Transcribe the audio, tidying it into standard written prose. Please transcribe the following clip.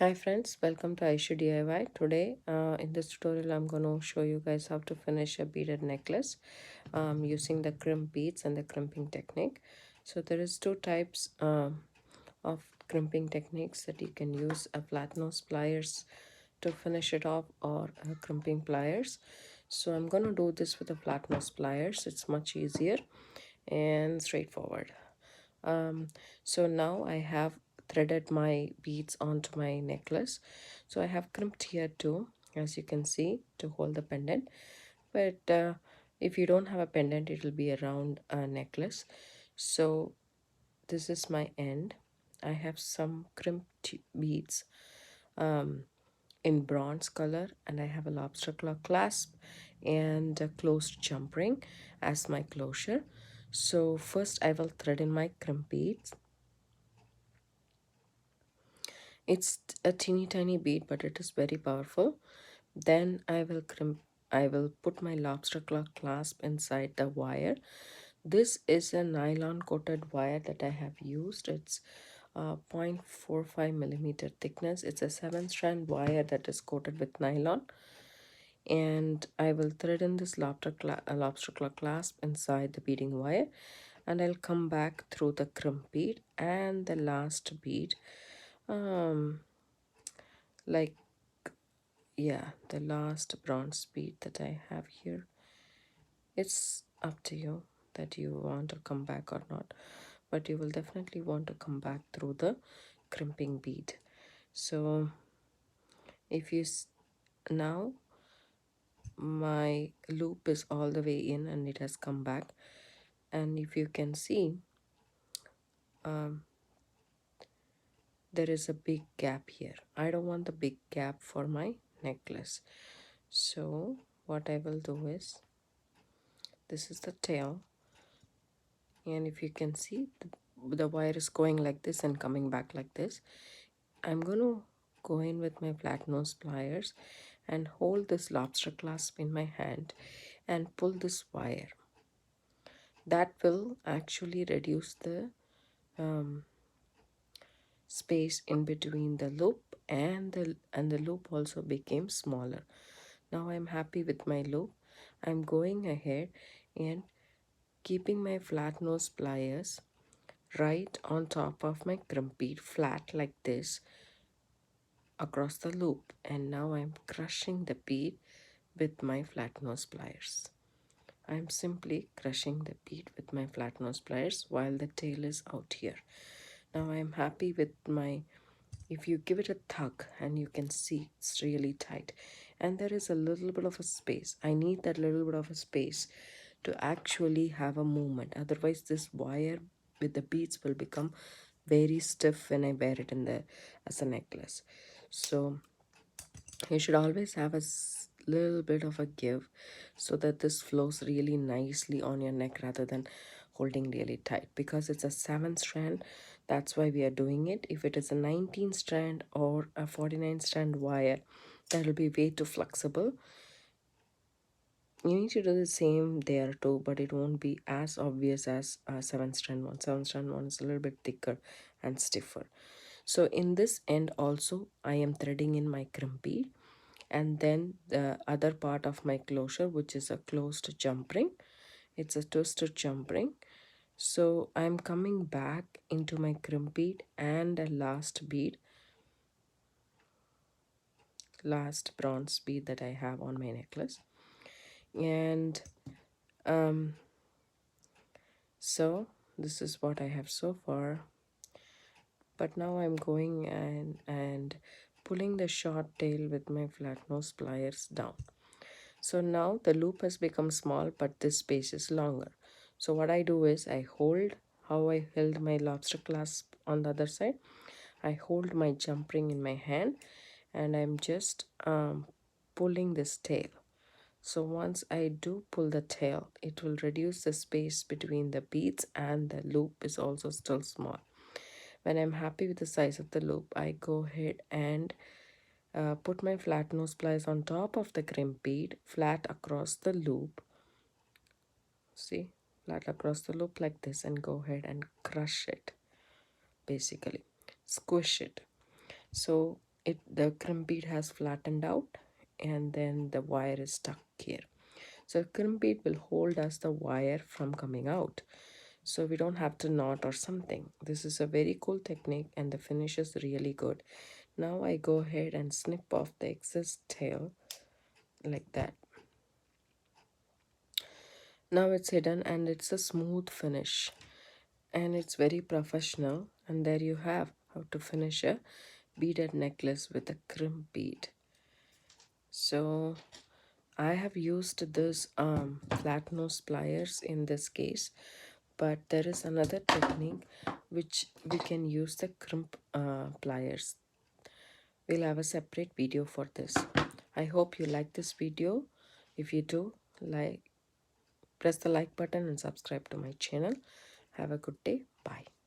Hi friends, welcome to Aishudiy. Today in this tutorial I'm going to show you guys how to finish a beaded necklace using the crimp beads and the crimping technique. So there is two types of crimping techniques that you can use, a flat nose pliers to finish it off or crimping pliers. So I'm going to do this with the flat nose pliers. It's much easier and straightforward. So now I have threaded my beads onto my necklace. So I have crimped here too, as you can see, to hold the pendant. But if you don't have a pendant, it will be a round necklace. So this is my end. I have some crimped beads in bronze color, and I have a lobster claw clasp and a closed jump ring as my closure. So first I will thread in my crimp beads. It's a teeny tiny bead, but it is very powerful. Then I will put my lobster claw clasp inside the wire. This is a nylon coated wire that I have used. It's 0.45 millimeter thickness. It's a 7-strand wire that is coated with nylon. And I will thread in this lobster claw clasp inside the beading wire, and I'll come back through the crimp bead and the last bead. Um, like yeah, the last bronze bead that I have here. It's up to you that you want to come back or not, but you will definitely want to come back through the crimping bead. So if you now my loop is all the way in and it has come back, and if you can see, um, there is a big gap here. I don't want the big gap for my necklace. So what I will do is, this is the tail, and if you can see, the wire is going like this and coming back like this. I'm going to go in with my flat nose pliers and hold this lobster clasp in my hand and pull this wire. That will actually reduce the space in between the loop, and the loop also became smaller. Now I'm happy with my loop. I'm going ahead and keeping my flat nose pliers right on top of my crimp bead, flat like this, across the loop, and now I'm crushing the bead with my flat nose pliers. I'm simply crushing the bead with my flat nose pliers while the tail is out here. Now I'm happy with my, if you give it a tug, and you can see it's really tight and there is a little bit of a space. I need that little bit of a space to actually have a movement. Otherwise this wire with the beads will become very stiff when I wear it in the as a necklace. So you should always have a little bit of a give so that this flows really nicely on your neck rather than holding really tight, because it's a 7-strand. That's why we are doing it. If it is a 19-strand or a 49-strand wire, that will be way too flexible. You need to do the same there too, but it won't be as obvious as a 7-strand one. 7-strand one is a little bit thicker and stiffer. So in this end also, I am threading in my crimp bead, and then the other part of my closure, which is a closed jump ring. It's a twisted jump ring. So I'm coming back into my crimp bead and a last bead, last bronze bead that I have on my necklace. And so this is what I have so far. But now I'm going and pulling the short tail with my flat nose pliers down. So now the loop has become small, but this space is longer. So what I do is I hold how I held my lobster clasp on the other side. I hold my jump ring in my hand, and I'm just pulling this tail. So once I do pull the tail, it will reduce the space between the beads, and the loop is also still small. When I'm happy with the size of the loop, I go ahead and put my flat nose pliers on top of the crimp bead, flat across the loop. See, flat across the loop like this, and go ahead and crush it, basically squish it. So the crimp bead has flattened out, and then the wire is stuck here. So crimp bead will hold us the wire from coming out, so we don't have to knot or something. This is a very cool technique, and the finish is really good. Now I go ahead and snip off the excess tail like that. Now it's hidden and it's a smooth finish, and it's very professional. And there you have how to finish a beaded necklace with a crimp bead. So I have used this flat nose pliers in this case, but there is another technique which we can use the crimp pliers. We'll have a separate video for this. I hope you like this video. If you do, press the like button and subscribe to my channel. Have a good day. Bye.